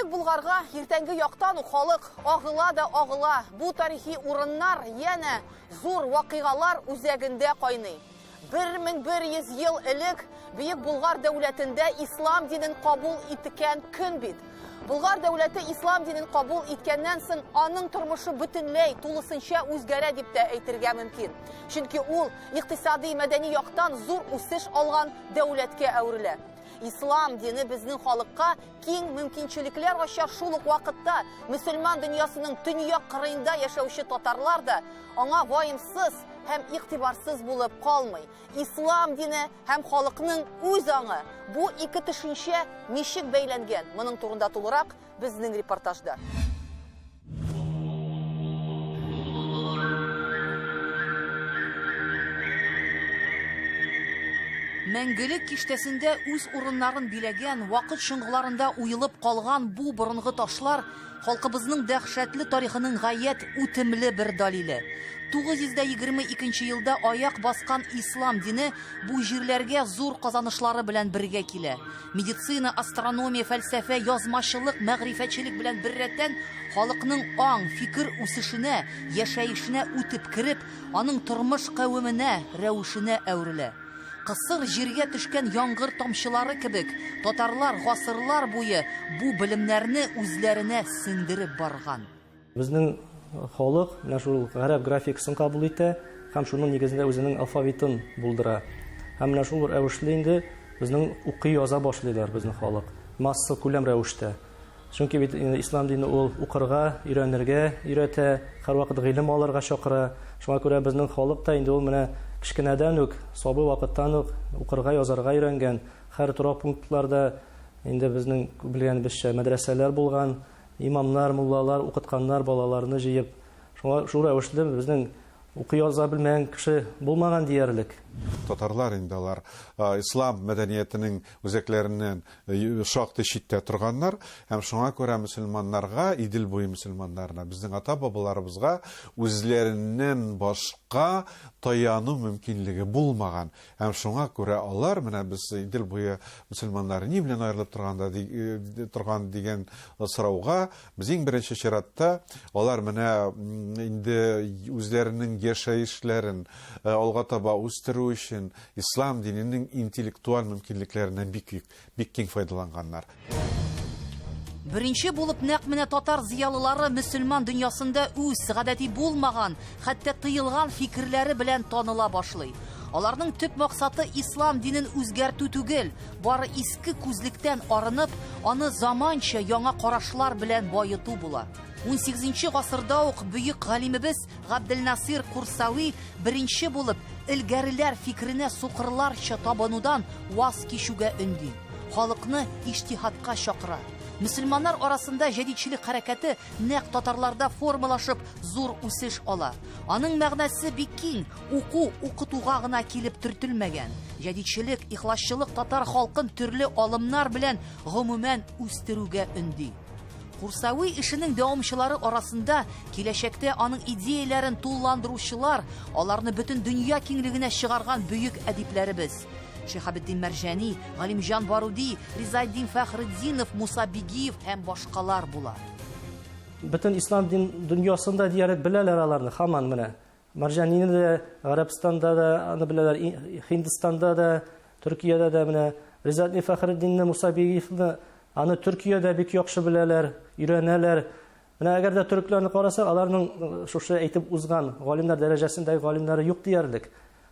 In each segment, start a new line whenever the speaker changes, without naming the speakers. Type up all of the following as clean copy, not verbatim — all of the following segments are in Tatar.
Бөек Булгарга иртәнге яктан халык агыла да агыла. Бу тарихи урыннар яна зур вакыйгалар үзәгендә кайный. 1100 ел элек Бөек Булгар дәүләтендә ислам динен кабул иткән көн бит. Булгар дәүләте ислам динен кабул иткәннән соң аның тормышы бөтенләй тулысынча үзгәрә дип тә әйтергә мөмкин. Чөнки ул икътисади мәдәни яктан зур үсеш алган дәүләткә әверелә. Ислам дины безнең халыкка киң мөмкинчелекләр ачар, шул ук вакытта мөселман дөньясының төньяк кырыенда яшәүче татарлар да аңа ваемсыз һәм игътибарсыз булып калмый. Ислам дине һәм халыкның үз аңы бу ике төшенчә ничек бәйләнгән? Моның турында тулырак безнең репортажда. Мәңгелек киштәсендә үз урыннарын биләгән, вакыт шыңгыларында уелып калган бу борынгы ташлар халкыбызның дәһшәтле тарихының гаять үтемле бер далиле. 922 елда аяк баскан ислам дине бу җирләргә зур казанышлары белән бергә килә. Медицина, астрономия, фәлсәфә, язмачылык, мәгърифәтчелек белән беррәттән халыкның аң, фикер үсешенә, яшәешенә үтеп кереп, аның тормыш кавеменә, рәвешенә әверелә. Кысыр җиргә төшкән яңгыр тамчылары кебек, татарлар гасырлар буе бу белемнәрне үзләренә сеңдереп барган.
Безнең халык менә шул гарәп графикасын кабул итә һәм шуның нигезендә үзенең алфавитын булдыра. Һәм менә шул рәвешле инде безнең укый яза башлыйлар безнең халык. Масса күләм рәвештә. Чөнки бит ислам дине ул укырга, өйрәнергә өйрәтә, һәрвакыт гыйлем алырга чакыра. Шуңа күрә безнең халык та инде ул менә кичкенәдән үк, сабый вакыттан үк укырга, язарга өйрәнгән. Һәр торак пунктларда инде безнең белгәнебезчә мәдрәсәләр булган, имамнар, муллалар укытканнар балаларны җыеп. Шул рәвешле безнең укый яза белмәгән кеше булмаган диярлек.
Татарлар инде алар ислам мәдәниятенең үзәкләреннән шактый читтә торганнар һәм шуңа күрә мөселманнарга, Идел буе мөселманнарына, безнең ата-бабаларыбызга үзләреннән башка таяну мөмкинлеге булмаган. Һәм шуңа күрә алар менә без Идел буе мөселманнары ни белән аерылып торган дигән сорауга без иң беренче чиратта алар менә инде үзләренең яшәешләрен алга таба үстерү өчен ислам диненең интеллектуаль мөмкинлекләреннән бик киң файдаланганнар.
Беренче булып нәкъ менә татар зыялылары мөселман дөньясында үз гадәти булмаган, хәтта тыелган фикерләре белән таныла башлый. Аларның төп максаты ислам динен үзгәртү түгел, бары иске күзлектән арынып, аны заманча яңа карашлар белән байыту була. 18 гасырда ук бөек галимебез Габделнасир Курсави беренче булып илгәреләр фикеренә сукырларча табынудан ваз кичүгә өнди. Халыкны иҗтиһадка чакыра. Мөселманнар арасында җәдидчелек хәрәкәте нәкъ татарларда формалашып зур үсеш ала. Аның мәгънәсе бик киң, укытуга гына килеп төртелмәгән. Җәдидчелек, ихласчылык татар халкын төрле алымнар белән гомумән үстерүгә өнди. Курсави ишенең дәвамчылары арасында киләчәктә аның идеяләрен тулыландыручылар, аларны бөтен дөнья киңлегенә чыгарган бөек әдипләребез. Шиһабетдин Мәрҗани, Галимҗан Баруди, Ризаэддин Фәхретдинов, Муса Бигиев һәм башкалар була.
Бөтен ислам дөньясында диярлек беләләр аларны һаман менә. Мәрҗанине дә Арабстанда да, аны беләләр, Һиндстанда да, Төркиядә дә менә Ризаэддин Фәхретдинне, Муса Бигиевны аны Төркиядә бик яхшы беләләр, өйрәнәләр. Менә әгәр дә төрекләрне карасак, аларның шушы әйтеп узган галимнәр дәрәҗәсендәге галимнәре юк диярлек.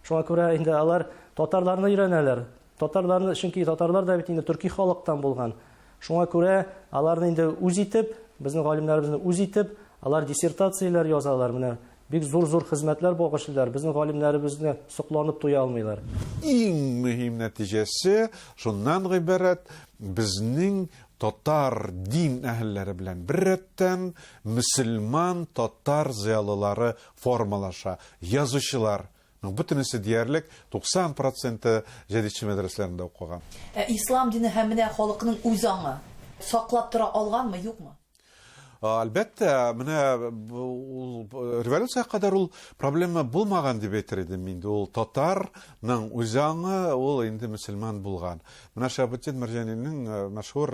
Шуңа күрә инде алар татарларны өйрәнәләр. Татарларны, чөнки татарлар да бит инде төрки халыктан булган. Шуңа күрә аларны инде үз итеп, безнең галимнәребезне үз итеп, алар диссертацияләр язалар менә. Бик зур хезмәтләр багышлыйлар. Безнең галимнәребезне сокланып туя алмыйлар.
Иң мөһим нәтиҗәсе шуннан гыйбарәт, безнең татар дин әһелләре белән беррәттән мөселман татар зыялылары формалаша, язучылар. Бөтенесе диярлек 90% җәдидче мәдрәсәләрендә укыган.
Ислам дине һәм менә халыкның үз аңы саклап тора алганмы, юкмы?
Әлбәттә, менә революция кадәр ул проблема булмаган дип әйтер идем инде. Ул татарның үзаңы, ул инде мөселман булган. Менә Шабытдин Мәрҗәнинең мәшһүр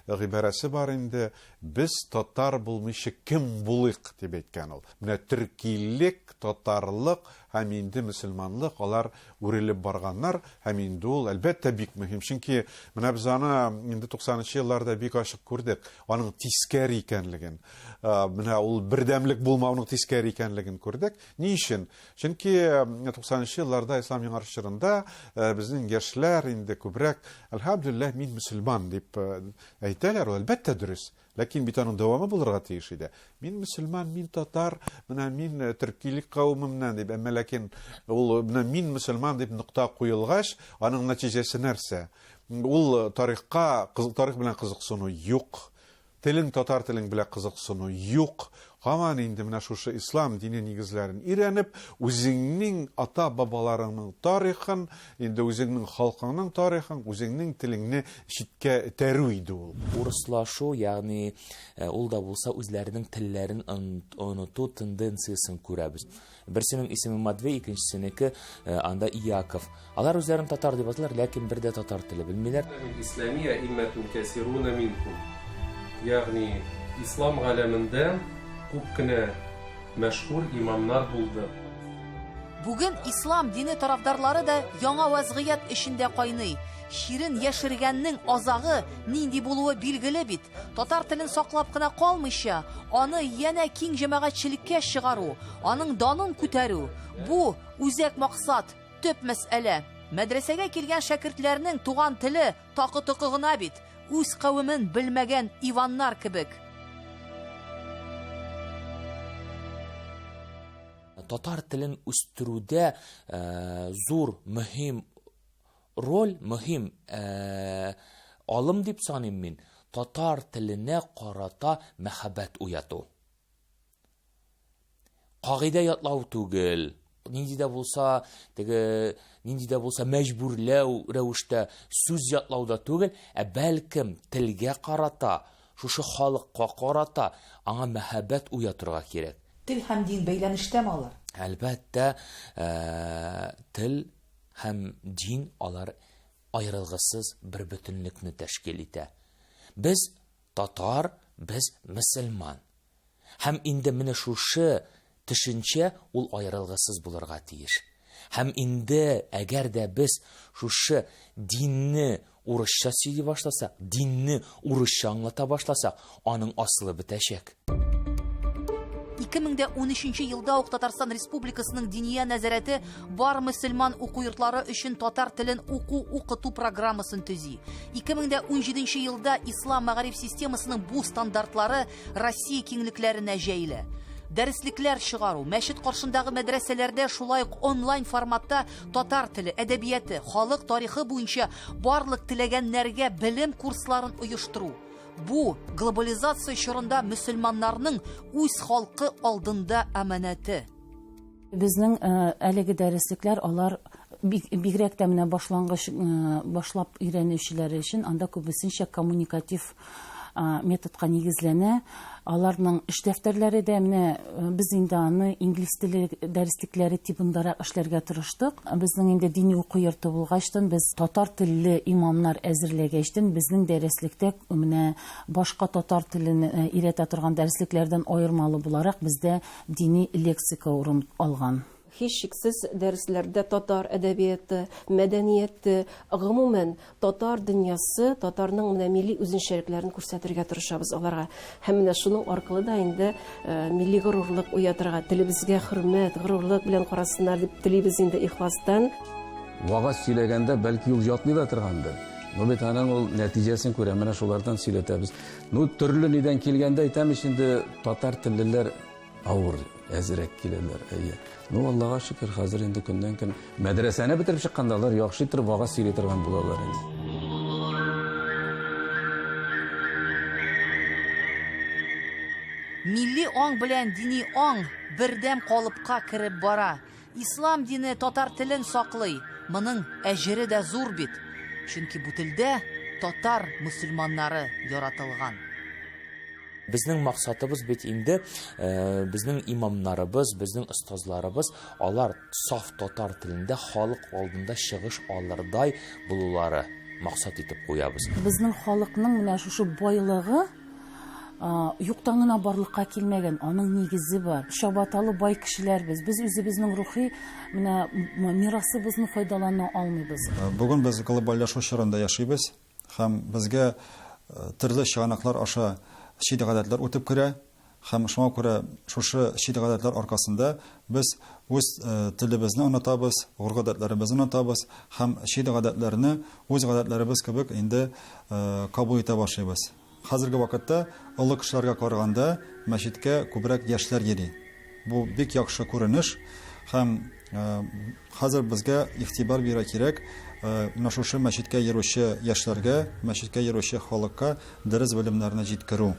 гыйбарәсе бар инде. Без татар булмыйча кем булыйк дип әйткән ул. Менә төркилек, татарлык һәм инде мөселманлык алар үрелеп барганнар, һәм инде ул әлбәттә бик мөһим. Чөнки менә без аны инде 90-нчы елларда бик ачык күрдек. Аның тискәри икәнлеген. Менә ул бердәмлек булмауның тискәри икәнлеген күрдек. Ни өчен? Чөнки 90-нчы елларда ислам яңарышында безнең яшьләр инде күбрәк "Әлхәмдүлиллаһ, мин мөселман" дип әйтәләр. Ул әлбәттә дөрес. Ләкин бит аның дәвамы булырга тиеш иде. Мин мөселман, мин татар, менә мин төркилек кавымыннан дип, әмма ләкин ул менә мин мөселман дип нокта куелгач, аның нәтиҗәсе нәрсә? Ул тарих белән кызыксыну юк. Татар телен белән кызыксыну юк. Һаман инде менә шушы ислам дине нигезләрен өйрәнеп, үзеңнең ата-бабаларыңның тарихын, инде үзеңнең халкыңның тарихын, үзеңнең телеңне читкә тәрү иде ул.
Урыслашу, ягъни ул да булса үзләренең телләрен оныту тенденциясын күрәбез. Берсенең исеме Матвей, икенчесенеке анда Иаков. Алар үзләрен татар дип аталар, ләкин бер дә татар теле белмиләр.
Исламия имматун касируна минкум. Ягъни ислам галәмендә күп кенә мәшһүр имамнар булды.
Бүген ислам дине тарафдарлары да яңа вазгыять эшендә кайный. Ширин яшергәннең азагы нинди булуы билгеле бит. Татар телен саклап кына калмыйча, аны янә киң җәмәгатьчелеккә чыгару, аның данын күтәрү. Бу үзәк максат, төп мәсьәлә. Мәдрәсәгә килгән шәкертләрнең туган теле такы-тукы гына бит. Үз кавемен белмәгән иваннар кебек.
Татар телен үстерүдә зур, мөһим роль, мөһим алым дип саныйм мин. Татар теленә карата мәхәббәт уяту. Кагыйдә ятлау түгел. Нинди дә булса мәҗбүрләү рәвештә сүз ятлауда түгел, бәлкем телгә карата, шушы халыкка карата аңа мәхәббәт уятырга кирәк.
Тел һәм дин бәйләнештәме алар?
Әлбәттә, тел һәм дин алар аерылгысыз бер бөтенлекне тәшкил итә. Без татар, без мөселман. Һәм инде менә шушы төшенчә ул аерылгысыз булырга тиеш. Һәм инде әгәр дә без шушы динне урысча сөйли башласак, динне урысча аңлата башласак, аның асылы бетәчәк.
2013 елда ук Татарстан Республикасының Диния нәзарәте бар мөселман уку йортлары өчен татар телен укыту программасын төзи. 2017 елда ислам мәгариф системасының бу стандартлары Россия киңлекләренә җәелә. Дәреслекләр чыгару, мәчет каршындагы мәдрәсәләрдә шулай ук онлайн форматта татар теле, әдәбияты, халык тарихы буенча барлык теләгәннәргә белем курсларын оештыру. Бу глобализация чорында мөселманнарның үз халкы алдында әманәте.
Безнең әлеге дәреслекләр алар бигрәк тә менә башлап өйрәнүчеләр өчен анда күбесенчә коммуникатив методка нигезләнә. Аларның эш дәфтәрләре дә менә без инде аны инглиз теле дәреслекләре типындарак эшләргә тырыштык. Безнең инде дини уку йорты булгачтан без татар телле имамнар әзерләгәчтен безнең дәреслектә менә башка татар телен өйрәтә торган дәреслекләрдән аермалы буларак бездә дини лексика урын алган.
Һичшиксез дәресләрдә татар әдәбияты, мәдәнияте, гомумән татар дөньясы, татарның менә милли үзенчәлекләрен күрсәтергә тырышабыз аларга. Һәм менә шуның аркылы да инде милли горурлык уятырга, телебезгә хөрмәт, горурлык белән карасыннар дип телибез инде ихластан.
Вагаз сөйләгәндә бәлки ул ятмый да торгандыр. Бит аның ул нәтиҗәсен күрә, менә шулардан сөйләтәбез. Төрле нидән килгәндә әйтәм инде татар теллеләр авыр әзрәк киләләр. Аллага шөкер, хәзер инде көннән-көн мәдрәсәне бетереп чыккандалар яхшы итеп вагаз сөйли торган булалар инде.
Милли аң белән дини аң бердәм калыпка кереп бара. Ислам дине татар телен саклый. Моның әҗере дә зур бит. Чөнки бу телдә татар мөселманнары яратылган.
Безнең максатыбыз бит инде безнең имамнарыбыз, безнең остазларыбыз алар саф татар телендә халык алдында чыгыш алырдай булулары максат итеп куябыз.
Безнең халыкның менә шушы байлыгы юктан гына барлыкка килмәгән, аның нигезе бар. Шабаталы бай кешеләрбез. Без үзебезнең рухи менә мирасыбызны файдалана алмыйбыз.
Бүген без глобальләшү чорында яшибез һәм безгә төрле чыганаклар аша шиде гадәтләр үтеп керә һәм шуңа күрә шушы шиде гадәтләр аркасында без үз телебезне онытабыз, гадәтләребезне онытабыз һәм шиде гадәтләрне үз гадәтләребез кебек инде кабул итә башлыйбыз. Хәзерге вакытта олы кешеләргә караганда мәчеткә күбрәк яшьләр йөри. Бу бик яхшы күренеш һәм хәзер безгә игътибар бирә кирәк. Менә шушы мәчеткә йөрүче яшьләргә, мәчеткә йөрүче халыкка дөрес белемнәрне җиткерү.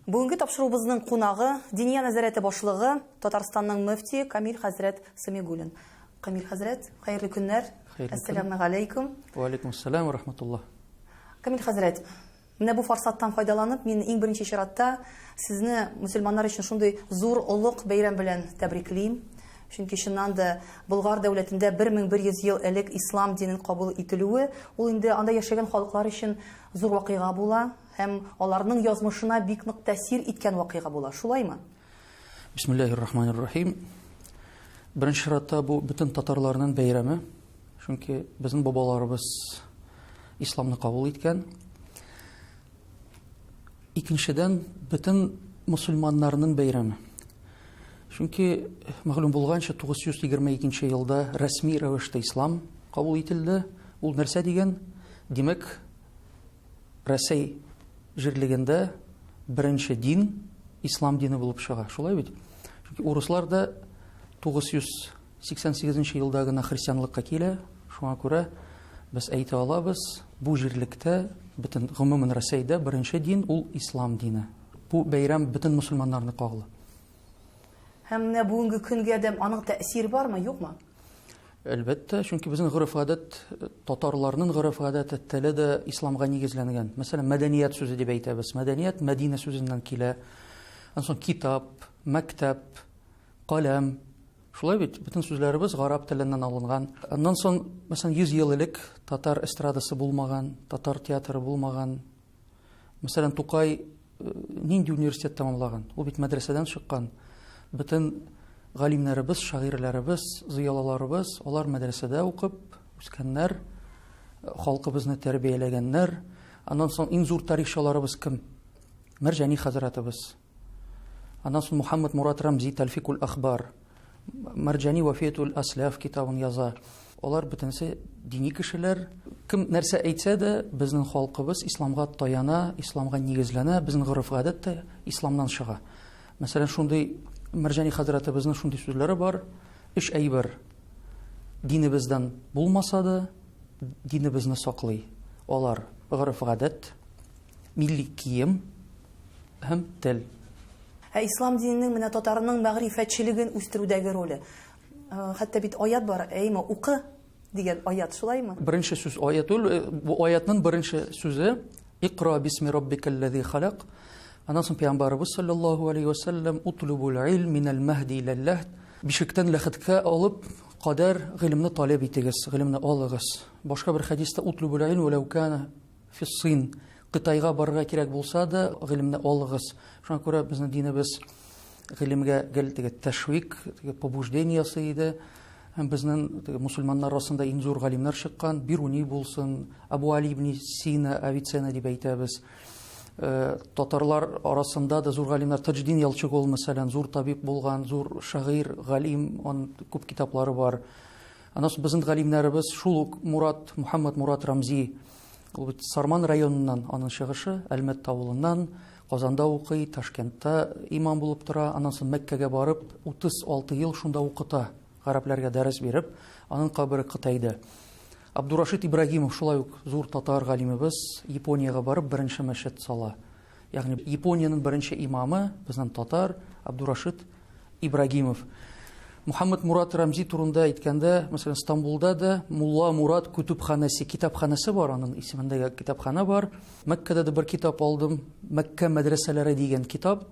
Бүгенге тапшырубызның кунагы, Диния нәзарәте башлыгы, Татарстанның мөфти Камил хәзрәт Самигуллин. Камил хәзрәт, хәерле көннәр. Ассаламу алейкум.
Ва алейкум ассалам ва рахматуллах.
Камил хәзрәт, менә бу форсаттан файдаланып, мин иң беренче чиратта сезне мусульманнар өчен шундый зур олуг бәйрәм белән тәбриклим. Чөнки чыннан да Болгар дәүләтендә 1100 ел элек ислам динен кабул ителүе, ул инде анда яшәгән халыклар өчен зур вакыйга була һәм аларның язмышына бик нык тәэсир иткән вакыйга була. Шулаймы?
Бисмиллаһир-рахманир-рахим. Беренче чиратта бу бөтен татарларның бәйрәме. Чөнки безнең бабаларыбыз исламны кабул иткән. Икенчедән бөтен мусульманнарның бәйрәме. Чөнки мәгълүм булганча 922 елда рәсми рәвештә ислам кабул ителде. Ул нәрсә дигән? Димәк, Рәсәй җирлегендә беренче дин ислам дине булып чыга. Шулай бит? Чөнки урыслар да 988 елда гына христианлыкка килә. Шуңа күрә без әйтә алабыз, бу җирлектә бөтен гомумән Рәсәйдә беренче дин ул ислам дине. Бу бәйрәм бөтен мусульманнарны кагыла.
Һәм менә бүгенге көнгә дә аның тәэсире бармы, юкмы?
Әлбәттә, чөнки безнең гореф-гадәт, татарларның гореф-гадәте теле дә исламга нигезләнгән. Мәсәлән, мәдәният сүзе дип әйтәбез. Мәдәният Мәдинә сүзеннән килә. Аннан китап, мәктәп, каләм. Шулай бит, бөтен сүзләребез гарәп теленнән алынган. Аннан соң, мәсәлән, 100 ел элек татар эстрадасы булмаган, татар театры булмаган. Мәсәлән, Тукай нинди университет тәмамлаган? Ул бит мәдрәсәдән чыккан. Бөтен галимнәребез, шагыйрьләребез, зыялыларыбыз, алар мәдрәсәдә укып үскәннәр, халкыбызны тәрбияләгәннәр. Аннан соң иң зур тарихчыларыбыз кем? Мәрҗани хәзрәтебез. Аннан соң Мухаммад Мурат Рамзи Талфикул Ахбар, Мәрҗани Вафиятул Аслаф китабын яза. Алар бөтенсе дини кешеләр. Кем нәрсә әйтсә дә, безнең халкыбыз исламга таяна, исламга нигезләнә, безнең гореф-гадәт тә исламнан чыга. Мәсәлән, шундый Мәрҗани хәзрәтебезнең шундый сүзләре бар. Эш әйбер. Динебездән булмаса да, динебезне саклый. Алар гореф-гадәт, милли кием һәм тел.
Ислам диненең менә татарның мәгърифәтчелеген үстерүдәге роле. Хәтта бит аят бар, әйме укы дигән аят, шулаймы?
Беренче сүз аят ул, бу аятның беренче сүзе Иqra бисми раббикаллази халак. Аннан соң Пәйгамбәрбез саллаллаһу алейхи ва саллям утлубул илм минал махди илал лахд. Бишектән ләхеткә алып кадәр гыйлемне таләп итегез, гыйлемне алыгыз. Башка бер хадистә утлубул илм валау кана фи Син. Кытайга барырга кирәк булса да, гыйлемне алыгыз. Шуңа күрә безнең динебез гыйлемгә гел тәшвик, побуждение иде. Һәм безнең мусульманнар арасында иң зур галимнәр чыккан, Бируни булсын, Абу Али ибн Сина, Авиценна дип әйтәбез. Татарлар арасында да зур галимнәр, Таҗдин Ялчыгул мәсәлән, зур табиб булган, зур шагыйрь, галим, он күп китаплары бар. Аннан соң безнең галимнәребез шул ук Мухаммад Мурат Рамзи, ул бит Сарман районыннан, аның чыгышы Әлмәт авылыннан, Казанда укый, Ташкентта имам булып тора, аннан соң Мәккәгә барып 36 ел шунда укыта, гарәпләргә дәрес биреп, аның кабыры Кытайда. Абдурашид Ибрагимов, шулай ук зур татар галимебез, Япониягә барып беренче мәчет сала. Ягъни Япониянең беренче имамы безнең татар Абдурашид Ибрагимов. Мухаммад Мурат Рамзи турында әйткәндә, мәсәлән, Стамбулда да Мулла Мурат күтүбханасы, китапханасы бар, аның исемендәге китапхана бар. Мәккәдә дә бер китап алдым, Мәккә мәдрәсәләре дигән китап.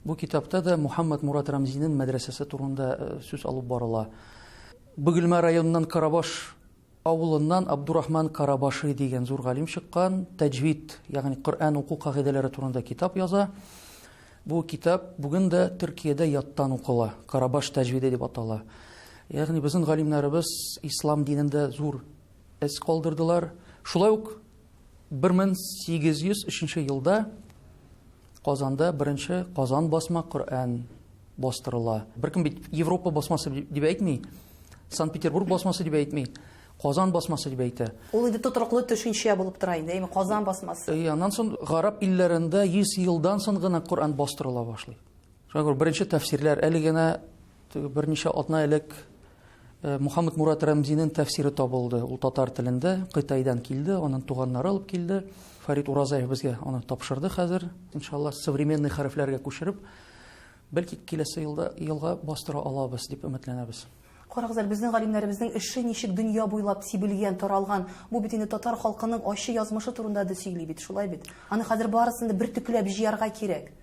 Бу китапта да Мухаммад Мурат Рамзинең мәдрәсәсе турында сүз алып барыла. Бөгелмә районыннан Карабаш авылыннан Абдурахман Карабашы дигән зур галим чыккан, тәҗвид, ягъни Коръән уку кагыйдәләре турында китап яза. Бу китап бүген дә Төркиядә яттан укыла, Карабаш тәҗвиде дип атала. Ягъни безнең галимнәребез ислам динендә зур эз калдырдылар. Шулай ук 1803 елда Казанда беренче Казан басма Коръән бастырыла. Беркем бит Европа басмасы дип әйтми, Санкт-Петербург басмасы дип әйтми, Казан басмасы дип әйтә.
Ул инде тотрыклы төшенчә булып тора инде, әйме Казан басмасы.
Аннан соң гарәп илләрендә 100 елдан соң гына Коръән бастырыла башлый. Шуңа беренче тәфсирләр әле генә берничә атна элек Мухаммад Мурат Рамзинең тәфсире табылды. Ул татар телендә, Кытайдан килде, аның туганнары алып килде. Фарид Уразаев безгә аны тапшырды хәзер. Иншалла современный хәрефләргә күчереп, бәлки киләсе елга бастыра алабыз дип өметләнәбез.
Карагыз, безнең галимнәребезнең эше ничек дөнья буйлап сибелгән, таралган. Бу бит инде татар халкының ачы язмышы турында да сөйли бит, шулай бит. Аны хәзер барысын да бер төкләп җыярга кирәк.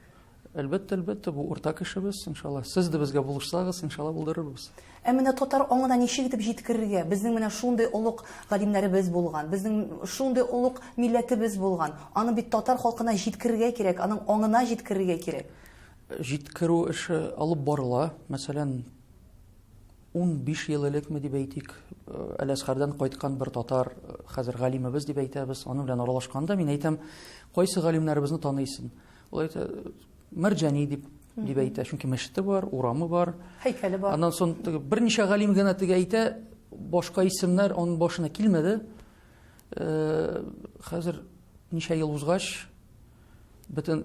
Әлбәттә, бу уртак эшебез, иншалла. Сез дә безгә булышсагыз, иншалла булдырырбыз.
Менә татар аңына ничек итеп җиткерергә? Безнең менә шундый улуг галимнәребез булган, безнең шундый улуг милләтебез булган. Аны бит татар халкына җиткерергә кирәк, аның аңына җиткерергә кирәк.
Җиткерү эше алып барыла. Мәсәлән, 15 ел элекме дип әйтик, Әләсхәрдән кайткан бер татар, хәзер галимебез дип әйтәбез, аның белән аралашканда мин әйтәм, кайсы галимнәребезне таныйсың? Ул әйтә, Мәрҗани дип әйтә, чөнки мәчете бар, урамы бар,
һәйкәле бар.
Аннан соң берничә галим гына тиге әйтә, башка исемнәр аның башына килмәде. Хәзер ничә ел узгач, бөтен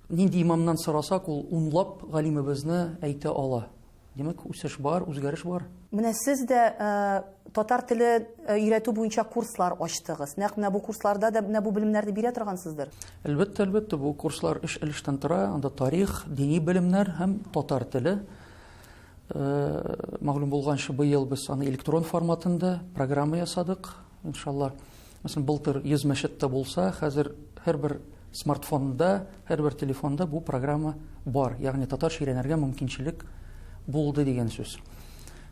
нинди имамнан сорасак, ул унлап галимебезне әйтә ала. Демәк, үсеш бар, үзгәреш бар.
Менә сез дә татар теле өйрәтү буенча курслар ачтыгыз. Нәкъ менә бу курсларда да менә бу белемнәрне бирә торгансыздыр.
Әлбәттә, бу курслар эш-элештән тора, анда тарих, дини белемнәр һәм татар теле. Мәгълүм булганча, быел без аны электрон форматында программа ясадык. Иншалла, мәсәлән, былтыр 100 мәчеттә булса, хәзер һәрбер смартфонда, һәрбер телефонда бу программа бар. Ягъни татарча өйрәнергә мөмкинчелек булды дигән сүз.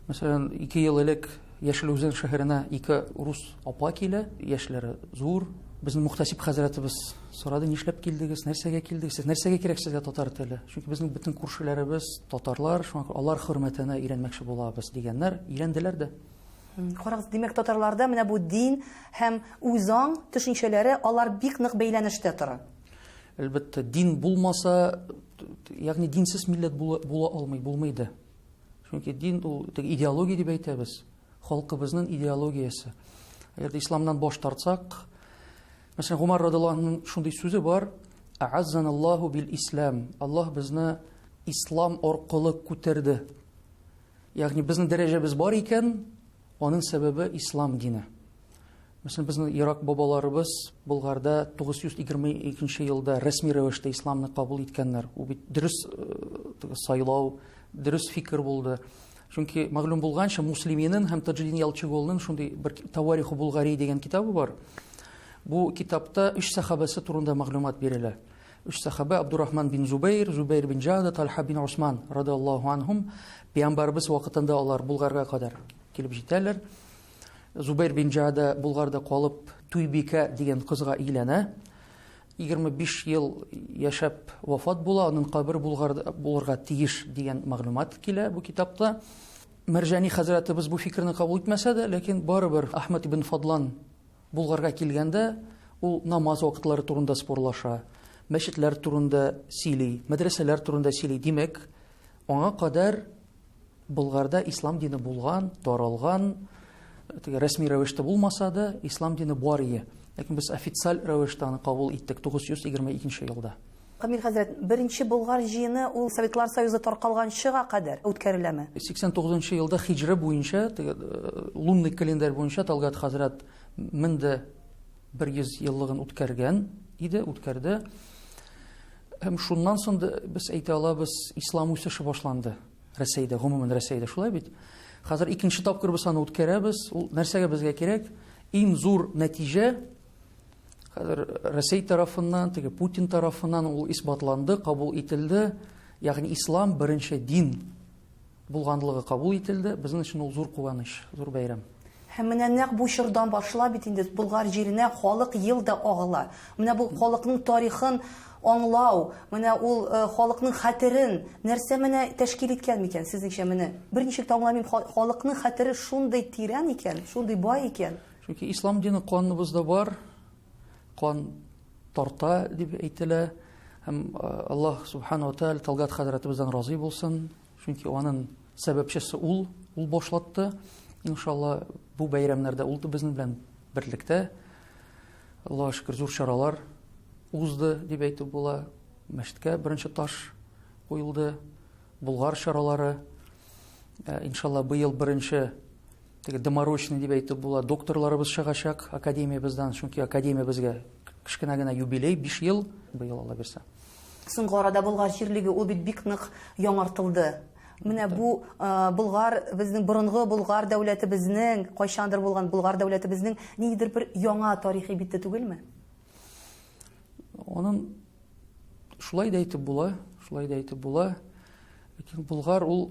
Мәсәлән, 2 ел элек Яшелүзән шәһәренә 2 рус апа килә, яшьләре зур. Безнең мөхтәсиб хәзрәтебез сорады, нишләп килдегез, нәрсәгә килдегез, нәрсәгә кирәк сезгә татар теле? Чөнки безнең бөтен күршеләребез татарлар, шуңа алар хөрмәтенә өйрәнмәкче булабыз дигәннәр, өйрәнделәр дә.
Карагыз, димәк татарларда менә бу дин һәм үзаң төшенчәләре алар бик нык бәйләнештә тора.
Әлбәттә, дин булмаса, ягъни динсез милләт була алмый, булмайды. Чөнки дин ул идеология дип әйтәбез. Халкыбызның идеологиясе. Әгәр исламнан баш тартсак, мәсәлән, Гумар радиллаһу анһуның шундый сүзе бар: "А'аззаналлаху бил-ислам." Аллаһ безне ислам аркылы күтәрде. Ягъни безнең дәрәҗәбез бар икән, аның сәбәбе ислам дине. Мәсәлән, безнең Ирак бабаларыбыз Болгарда 922 елда рәсми рәвештә исламны кабул иткәннәр. Ул бит дөрес сайлау, дөрес фикер булды. Чөнки мәгълүм булганча, Муслиминең һәм Таҗиддин Ялчыгулның шундый бер Тавариху Булгари дигән китабы бар. Бу китапта 3 сахабасы турында мәгълүмат бирелә. 3 сахаба: Абдурахман бин Зубайр, Зубайр бин Җада, Талха бин Усман радиллаһу анһум. Пәйгамбәрбез вакытында алар Булгарга кадәр килеп җитәләр. Зубайр бин Җада Булгарда калып, Туйбика дигән кызга өйләнә. 25 ел яшәп вафат була, аның кабере булырга тиеш дигән мәгълүмат килә бу китапта. Мәрҗани хәзрәтебез бу фикерне кабул итмәсә дә, ләкин барыбер Ахмад ибн Фадлан Булгарга килгәндә, ул намаз вакытлары турында спорлаша, мәчетләр турында сөйли, мәдрәсәләр турында сөйли. Димәк, аңа кадәр Булгарда ислам дине булган, таралган, рәсми рәвештә булмаса да, ислам дине бар иде. Ләкин без официаль рәвештә аны кабул иттек 922 елда.
Камил хәзрәт, беренче Болгар җыены ул Советлар Союзы таркалганчыга кадәр үткәреләме?
89 елда хиҗра буенча, лунный календарь буенча Талгат хәзрәт 1100 еллыгын үткәргән иде, үткәрде. Һәм шуннан соң без әйтә алабыз, ислам үсеше башланды. Рәсәйдә, гомумән Рәсәйдә шулай бит. Хәзер икенче тапкыр без аны үткәрәбез. Ул нәрсәгә безгә кирәк? Иң зур нәтиҗә хәзер Рәсәй тарафыннан, теге Путин тарафыннан ул исбатланды, кабул ителде. Ягъни ислам беренче дин булганлыгы кабул ителде. Безнең өчен ул зур куаныч, зур бәйрәм.
Һәм менә нәкъ бу чордан башлап бит инде Болгар җиренә халык ел да агыла. Менә бу халыкның тарихын аңлау, менә ул халыкның хәтерен нәрсә менә тәшкил иткән микән сезнеңчә менә? Берничек таңламыйм, халыкның хәтере шундый тирән икән, шундый бай икән.
Чөнки ислам дине каныбызда бар, кан тарта дип әйтелә. Һәм Аллаһ субханаһу ва тааля Талгат хәзрәтебездән разый булсын. Чөнки аның сәбәпчесе ул башлатты. Иншалла бу бәйрәмнәрдә ул безнең белән берлектә. Аллаһка шөкер зур чаралар узды дип әйтеп була. Мәчеткә беренче таш куелды. Болгар чаралары. Иншалла быел беренче теге доморочный дип әйтеп була. Докторларыбыз чыгачак академиябыздан, чөнки академия безгә кичкенә генә юбилей 5 ел быел Алла бирсә.
Соңгы арада Болгар җирлеге ул бит бик нык яңартылды. Менә бу Болгар безнең борынгы Болгар дәүләтебезнең, кайчандыр булган Болгар дәүләтебезнең ниндидер бер яңа тарихи бите түгелме?
Аның шулай да әйтеп була, Ләкин Болгар ул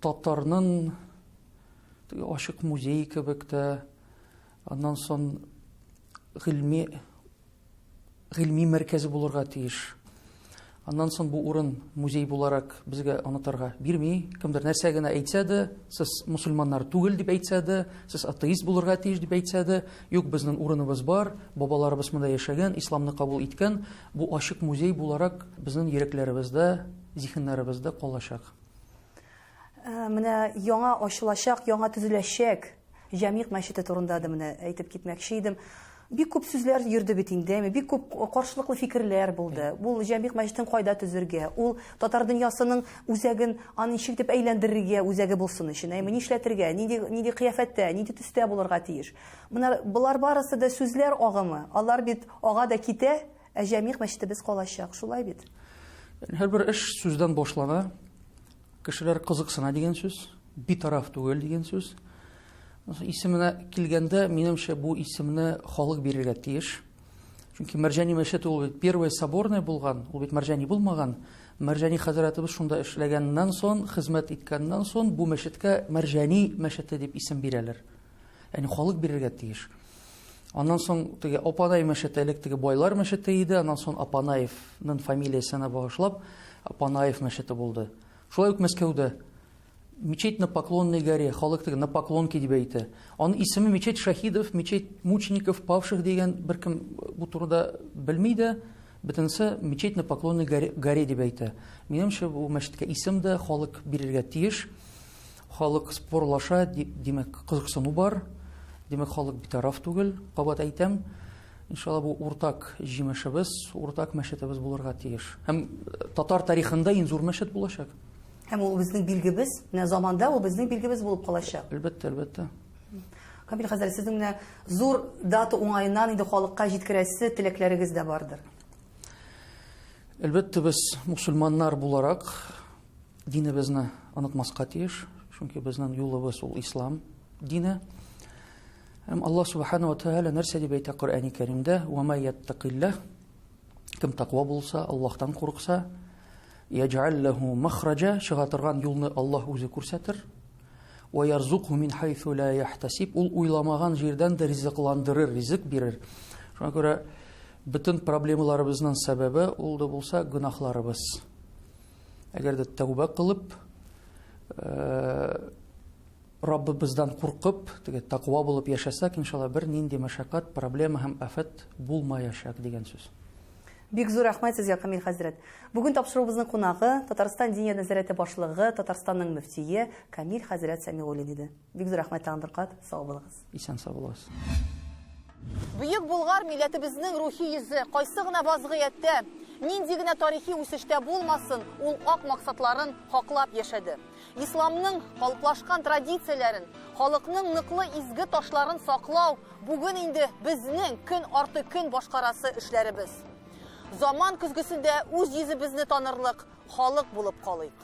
татарның ашык музей кебек тә, аннан соң гыйльми мәркәзе булырга тиеш. Аннан соң бу урын музей буларак безгә онытырга бирми. Кемдер нәрсә генә әйтсә дә, сез мусульманнар түгел дип әйтсә дә, сез атеист булырга тиеш дип әйтсә дә, юк, безнең урыныбыз бар, бабаларыбыз монда яшәгән, исламны кабул иткән, бу ачык музей буларак безнең йөрәкләребездә, зиһеннәребездә калачак.
Менә яңа ачылачак, яңа төзеләчәк Җәмигъ мәчете турында да менә әйтеп китмәкче идем. Бик күп сүзләр йөрде бит инде, бик күп каршылыклы фикерләр булды. Бу Җәмигъ мәчетен кайда төзергә, ул татар дөньясының үзәген аны ничек дип әйләндерергә, үзәге булсын өчен, нишләтергә, нинди кыяфәттә, нинди төстә булырга тиеш. Менә булар барысы да сүзләр агымы. Алар бит ага да китә, ә Җәмигъ мәчетебез калачак, шулай бит.
Һәрбер эш сүздән башлана. Кешеләр кызыксына дигән сүз, битараф түгел дигән сүз. Исеменә килгәндә, минемчә бу исемне халык бирергә тиеш. Чөнки Мәрҗани мәчете ул бит первый соборный булган, ул бит Мәрҗани булмаган. Мәрҗани хәзрәтебез шунда эшләгәннән соң, хезмәт иткәннән соң бу мәчеткә Мәрҗани мәчете дип исем бирәләр. Ягъни халык бирергә тиеш. Аннан соң теге Апанай мәчете, элек теге байлар мәчете иде, аннан соң Апанаевның фамилиясына багышлап Апанаев мәчете булды. Шулай ук Мәскәүдә мечеть на Поклонной горе, халык теге на Поклонке дип әйтә. Аның исеме мечеть шаһидов, мечеть мучеников, павших дигән беркем бу турыда белми дә, бөтенсе мечеть на Поклонной горе дип әйтә. Минемчә бу мәчеткә исем дә халык бирергә тиеш. Халык спорлаша, димәк кызыксыну бар. Димәк халык битараф түгел, кабат әйтәм. Иншалла бу уртак җимешебез, уртак мәчетебез булырга тиеш. Һәм татар тарихында иң зур мәчет булачак.
Һәм ул безнең билгебез, менә заманда ул безнең билгебез булып калачак.
Әлбәттә.
Камил хәзрәт, сезнең менә зур дата уңаеннан инде халыкка җиткерәсе теләкләрегез дә бардыр.
Әлбәттә, без мусульманнар буларак динебезне онытмаска тиеш, чөнки безнең юлыбыз ул ислам дине. Һәм Аллаһ субханаһу ва тааля нәрсә дип әйтә Коръәни Кәримдә: "Ва ма яттақиллаһ", кем тақва булса, Аллаһтан курыкса, ядж'ал лаху махраджа, чыга торган юлны Аллаһ үзе күрсәтер. Ва ярзуқху мин хайсу ла яхтасиб, ул уйламаган җирдән дә ризыкландырыр, ризык бирер. Шуңа күрә бөтен проблемаларыбызның сәбәбе ул да булса гынахларыбыз. Әгәр дә тәүбә кылып, Раббыбыздан куркып, теге тақва булып яшәсәк, иншалла бер нинди мәшәкать, проблема һәм афат булмаячак дигән сүз.
Бик зур рәхмәт сезгә, Камил хәзрәт. Бүген тапшыруыбызның кунагы Татарстан Диния нәзарәте башлыгы, Татарстанның мөфтие Камил хәзрәт Сәмигуллин иде. Бик зур рәхмәт тагын бер кат. Сау булыгыз.
Исән сау булыгыз.
Бөек Болгар милләтебезнең рухи йөзе кайсы гына вазгыятьтә, нинди генә тарихи үсештә булмасын, ул ак максатларын хаклап яшәде. Исламның халыклашкан традицияләрен, халыкның ныклы изге ташларын саклау бүген инде безнең көн арты көн башкарасы эшләребез. Заман көзгесендә үз йөзебезне танырлык халык булып калыйк.